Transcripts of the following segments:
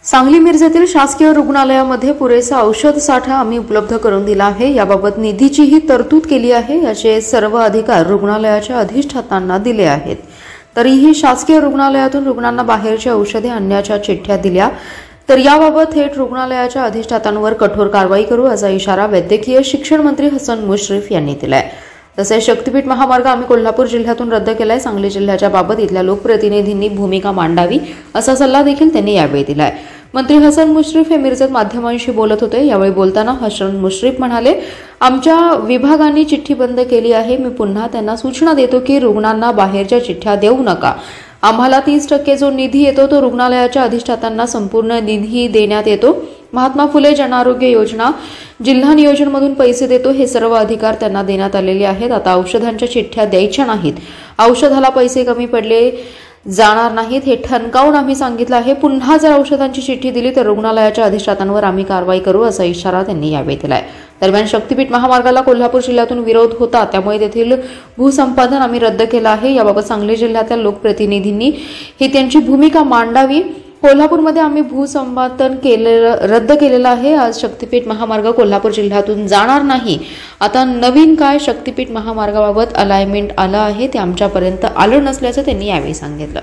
सांगली मिरजेतील शासकीय रुग्णालयामध्ये पुरेसा औषध साठा आम्ही उपलब्ध करून दिला आहे। याबाबत निधीचीही तरतूद केली आहे। याचे सर्व अधिकार रुग्णालयाच्या अधिष्ठातांना दिले आहेत। तरीही शासकीय रुग्णालयातून रुग्णांना बाहेरची औषधे आणण्याच्या चिठ्ठ्या दिल्या तर याबाबत थेट रुग्णालयाच्या अधिष्ठातांवर कठोर कारवाई करू असा इशारा वैद्यकीय शिक्षण मंत्री हसन मुश्रीफ यांनी दिलाय। तसेच शक्तीपीठ महामार्ग आम्ही कोल्हापूर जिल्ह्यातून रद्द केलाय। सांगली जिल्ह्याच्या बाबत इथल्या लोकप्रतिनिधींनी भूमिका मांडावी असा सल्ला देखील त्यांनी यावेळी दिलाय। मंत्री हसन मुश्रीफ हे मिरजेत माध्यमांशी बोलत होते। यावेळी बोलताना हसन मुश्रीफ म्हणाले, आमच्या विभागाने चिठ्ठी बंद केली आहे। मी पुन्हा त्यांना सूचना देतो की रुग्णांना बाहेरच्या चिठ्ठ्या देऊ नका। आम्हाला 30% जो निधी येतो तो रुग्णालयाच्या अधिष्ठातांना संपूर्ण निधी देण्यात येतो। महात्मा फुले जन आरोग्य योजना जिल्हा नियोजनमधून पैसे देतो। हे सर्व अधिकार त्यांना देण्यात आलेले आहेत। आता औषधांच्या चिठ्ठ्या द्यायच्या नाहीत। औषधाला पैसे कमी पडले जाणार नाहीत हे ठणकावून आम्ही सांगितलं आहे। पुन्हा जर औषधांची चिठ्ठी दिली तर रुग्णालयाच्या अधिष्ठातांवर आम्ही कारवाई करू असा इशारा त्यांनी यावेळी दिलाय। दरम्यान शक्तीपीठ महामार्गाला कोल्हापूर जिल्ह्यातून विरोध होता, त्यामुळे तेथील भूसंपादन आम्ही रद्द केलं आहे। याबाबत सांगली जिल्ह्यातील लोकप्रतिनिधींनी ही त्यांची भूमिका मांडावी। कोल्हापूरमध्ये आम्ही भूसंपादन रद्द केलेलं आहे। आज शक्तीपीठ महामार्ग कोल्हापूर जिल्ह्यातून जाणार नाही। आता नवीन काय शक्तीपीठ महामार्गाबाबत अलाइनमेंट आलं आहे ते आमच्यापर्यंत आलं नसल्याचं त्यांनी यावेळी सांगितलं।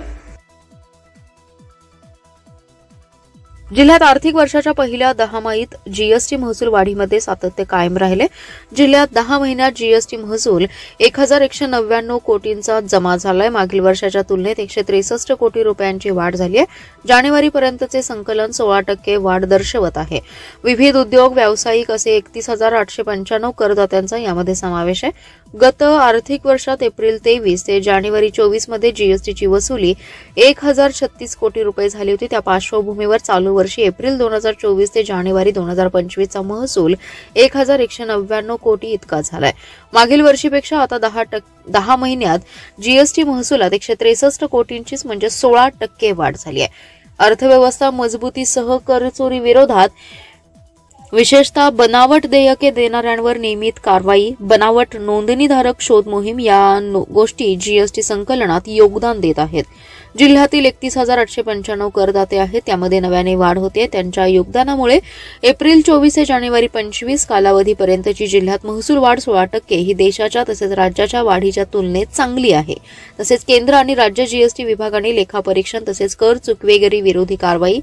जिल्ह्यात आर्थिक वर्षाच्या पहिल्या 10 महिन्यात जीएसटी महसूल वाढीमध्ये सातत्य कायम राहिले। जिल्ह्यात 10 महिन्यात जीएसटी महसूल 1199 कोटींचा जमा झालाय। मागील वर्षाच्या तुलनेत 163 कोटी रुपयांची वाढ झाली आहे। जानेवारीपर्यंतचे संकलन 16% वाढ दर्शवत आहे। विविध उद्योग व्यावसायिक असे 31,895 करदात्यांचा यामध्ये समावेश आहे। गत आर्थिक वर्षात एप्रिल 23 ते जानेवारी 24 मध्ये जीएसटीची वसुली 1036 कोटी रुपये झाली होती। त्या पार्श्वभूमीवर चालू वर्षी एप्रिल 2024 ते जानेवारी 2025 चा महसूल 1199 कोटी इतका झालाय। मागील वर्षीपेक्षा आता 10 महिन्यात जीएसटी महसुलात 163 कोटींचीच म्हणजे 16% वाढ झाली आहे। अर्थव्यवस्था मजबूतीसह कर चोरी विरोधात विशेषतः बनावट देयके देणाऱ्यांवर नियमित कारवाई, बनावट नोंदणीधारक शोध मोहीम या गोष्टी जीएसटी संकलनात योगदान देत आहेत। जिल्ह्यातील 31,895 करदाते आहेत, त्यामध्ये नव्याने वाढ होते। त्यांच्या योगदानामुळे एप्रिल 24 ते जानेवारी 25 कालावधीपर्यंतची जिल्ह्यात महसूल वाढ 16% ही देशाच्या तसेच राज्याच्या वाढीच्या तुलनेत चांगली आहे। तसेच केंद्र आणि राज्य जीएसटी विभागाने लेखापरीक्षण तसेच कर चुकवेगिरी विरोधी कारवाई,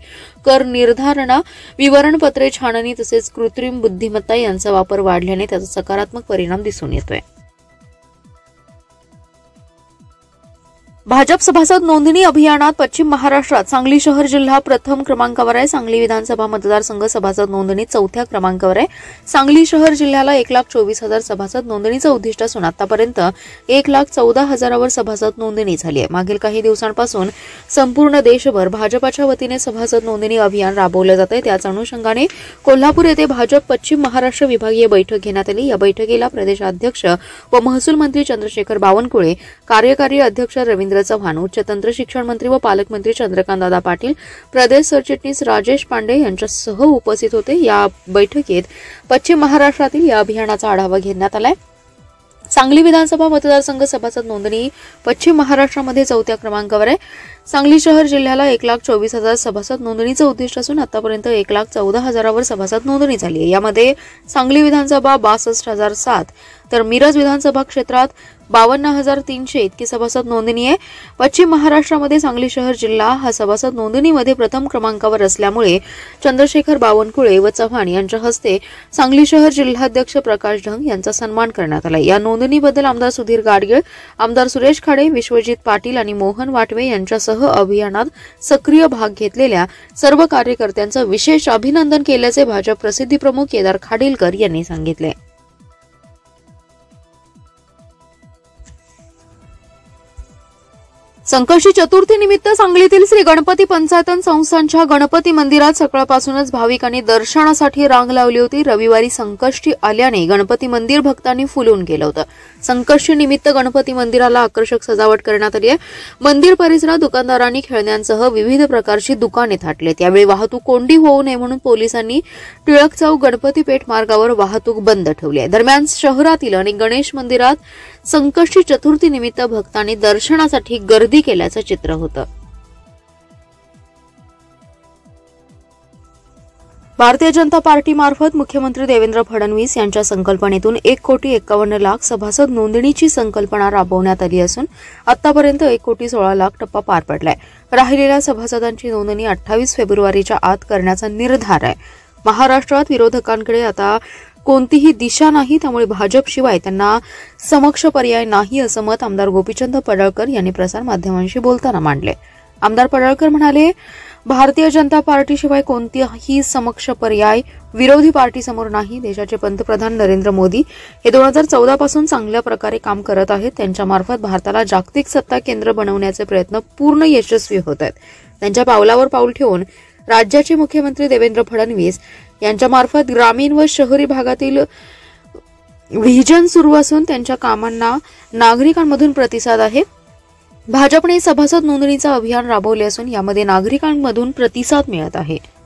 कर निर्धारणा, विवरणपत्रे छाननी तसेच कृत्रिम बुद्धिमत्ता यांचा वापर वाढल्याने त्याचा सकारात्मक परिणाम दिसून येतोय। भाजप सभासद नोंदणी अभियानात पश्चिम महाराष्ट्रात सांगली शहर जिल्हा प्रथम क्रमांकावर आहे। सांगली विधानसभा मतदारसंघ सभासद नोंदणी 4थ्या क्रमांकावर आहे। सांगली शहर जिल्ह्याला 1,24,000 सभासद नोंदणीचं उद्दिष्ट असून आतापर्यंत 1,14,000वर सभासद नोंदणी झाली आहे। मागील काही दिवसांपासून संपूर्ण देशभर भाजपच्या वतीने सभासद नोंदणी अभियान राबवलं जात आहे। त्याच अनुषंगाने कोल्हापूर येथे भाजप पश्चिम महाराष्ट्र विभागीय बैठक घेण्यात आली। या बैठकीला प्रदेशाध्यक्ष व महसूल मंत्री चंद्रशेखर बावनकुळे, कार्यकारी अध्यक्ष रवींद्र चव्हाण, उच्च तंत्र शिक्षण मंत्री व पालकमंत्री चंद्रकांतदादा पाटील, प्रदेश सरचिटणीस राजेश पांडे यांच्यासह उपस्थित होते। या बैठकीत पश्चिम महाराष्ट्रातील या अभियानाचा आढावा घेण्यात आलाय। सांगली विधानसभा मतदारसंघ सभासद नोंदणी पश्चिम महाराष्ट्रामध्ये 4थ्या क्रमांकावर आहे। सांगली शहर जिल्ह्याला 1,24,000 सभासद नोंदणीचं उद्दिष्ट असून आतापर्यंत 1,14,000वर सभासद नोंदणी झाली आहे। यामध्ये सांगली विधानसभा 62,007 तर मिरज विधानसभा क्षेत्रात 52,300 इतकी सभासद नोंदणी आहे। पश्चिम महाराष्ट्रामध्ये सांगली शहर जिल्हा हा सभासद नोंदणीमध्ये प्रथम क्रमांकावर असल्यामुळे चंद्रशेखर बावनकुळे व चव्हाण यांच्या हस्ते सांगली शहर जिल्हाध्यक्ष प्रकाश ढंग यांचा सन्मान करण्यात आला। या नोंदणीबद्दल आमदार सुधीर गाडगीळ, आमदार सुरेश खाडे, विश्वजित पाटील आणि मोहन वाटवे यांच्यासह अभियानात सक्रिय भाग घेतलेल्या सर्व कार्यकर्त्यांचं विशेष अभिनंदन केल्याचे भाजप प्रसिद्धी प्रमुख केदार खाडीलकर यांनी सांगितले। संकष्टी चतुर्थी निमित्त सांगलीतील श्री गणपती पंचायतन संस्थानच्या गणपती मंदिरात सकाळपासूनच भाविकांनी दर्शनासाठी रांग लावली होती। रविवारी संकष्टी आल्याने गणपती मंदिर भक्तांनी फुलून गेलं होतं। संकष्टी निमित्त गणपती मंदिराला आकर्षक सजावट करण्यात आली आहे। मंदिर परिसरात दुकानदारांनी खेळण्यांसह विविध प्रकारची दुकाने थाटली। त्यावेळी वाहतूक कोंडी होऊ नये म्हणून पोलिसांनी टिळक चौक गणपती पेठ मार्गावर वाहतूक बंद ठेवली आहे। दरम्यान शहरातील अनेक गणेश मंदिरात संकष्टी चतुर्थी निमित्त भक्तांनी दर्शनासाठी गर्दी केल्याचं चित्र होतं। भारतीय जनता पार्टीमार्फत मुख्यमंत्री देवेंद्र फडणवीस यांच्या संकल्पनेतून 1,51,00,000 सभासद नोंदणीची संकल्पना राबवण्यात आली असून आतापर्यंत 1,16,00,000 टप्पा पार पडलाय. राहिलेल्या सभासदांची नोंदणी 28 फेब्रुवारीच्या आत करण्याचा निर्धार आहे. महाराष्ट्रात विरोधकांकडे आता कोणतीही दिशा नाही, त्यामुळे भाजपशिवाय त्यांना समक्ष पर्याय नाही असं मत आमदार गोपीचंद पडळकर यांनी प्रसारमाध्यमांशी बोलताना मांडले. आमदार पडळकर म्हणाले, भारतीय जनता पार्टीशिवाय कोणताही समक्ष पर्याय विरोधी पार्टीसमोर नाही. देशाचे पंतप्रधान नरेंद्र मोदी हे 2014 पासून चांगल्या प्रकारे काम करत आहेत. त्यांच्यामार्फत भारताला जागतिक सत्ता केंद्र बनवण्याचे प्रयत्न पूर्ण यशस्वी होत आहेत. त्यांच्या पावलावर पाऊल ठेवून राज्याचे मुख्यमंत्री देवेंद्र फडणवीस यांच्यामार्फत ग्रामीण व शहरी भागातील व्हिजन सुरू असून त्यांच्या कामांना नागरिकांमधून प्रतिसाद आहे. भाजपने सभासद नोंदणीचं अभियान राबवले असून यामध्ये नागरिकांमधून प्रतिसाद मिळत आहे.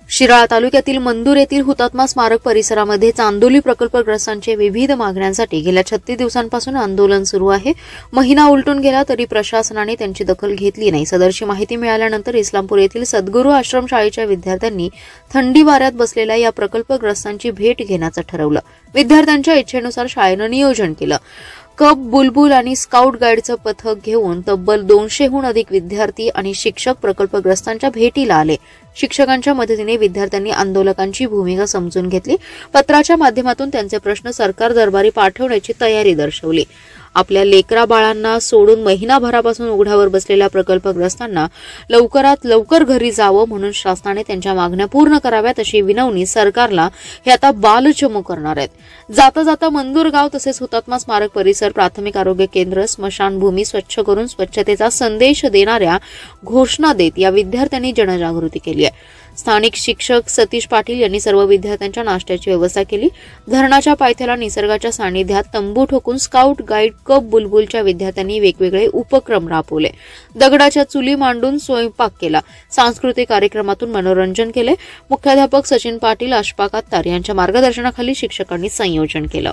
शिराळा तालुक्यातील मंदूर येथील हुतात्मा स्मारक परिसरामध्ये चांदोली प्रकल्पग्रस्तांचे विविध मागण्यांसाठी गेल्या 36 दिवसांपासून आंदोलन सुरू आहे. महिना उलटून गेला तरी प्रशासनाने त्यांची दखल घेतली नाही. सदरची माहिती मिळाल्यानंतर इस्लामपूर येथील सद्गुरू आश्रमशाळेच्या विद्यार्थ्यांनी थंडी वाऱ्यात बसलेल्या या प्रकल्पग्रस्तांची भेट घेण्याचं ठरवलं. विद्यार्थ्यांच्या इच्छेनुसार शाळेनं नियोजन केलं. कप, बुलबुल आणि स्काउट गाईडचं पथक घेऊन तब्बल 200हून अधिक विद्यार्थी आणि शिक्षक प्रकल्पग्रस्तांच्या भेटीला आले. शिक्षकांच्या मदतीने विद्यार्थ्यांनी आंदोलकांची भूमिका समजून घेतली. पत्राच्या माध्यमातून त्यांचे प्रश्न सरकार दरबारी पाठवण्याची तयारी दर्शवली. आपल्या लेकरा बाळांना सोडून महिनाभरापासून उघड्यावर बसलेल्या प्रकल्पग्रस्तांना लवकरात लवकर घरी जावं म्हणून शासनाने त्यांच्या मागण्या पूर्ण कराव्यात अशी विनवणी सरकारला हे आता बालचमू करणार आहेत. जाता जाता मंदूर गाव तसेच हुतात्मा स्मारक परिसर, प्राथमिक आरोग्य केंद्र, स्मशानभूमी स्वच्छ करून स्वच्छतेचा संदेश देणाऱ्या घोषणा देत या विद्यार्थ्यांनी जनजागृती केली आहे. स्थानिक शिक्षक सतीश पाटील यांनी सर्व विद्यार्थ्यांच्या नाश्त्याची व्यवस्था केली. धरणाच्या पायथ्याला निसर्गाच्या सानिध्यात तंबू ठोकून स्काउट गाईड, कप, बुलबुलच्या विद्यार्थ्यांनी वेगवेगळे उपक्रम राबवले. दगडाच्या चुली मांडून स्वयंपाक केला. सांस्कृतिक कार्यक्रमातून मनोरंजन केले. मुख्याध्यापक सचिन पाटील, अशफाक अत्तार यांच्या मार्गदर्शनाखाली शिक्षकांनी संयोजन केलं.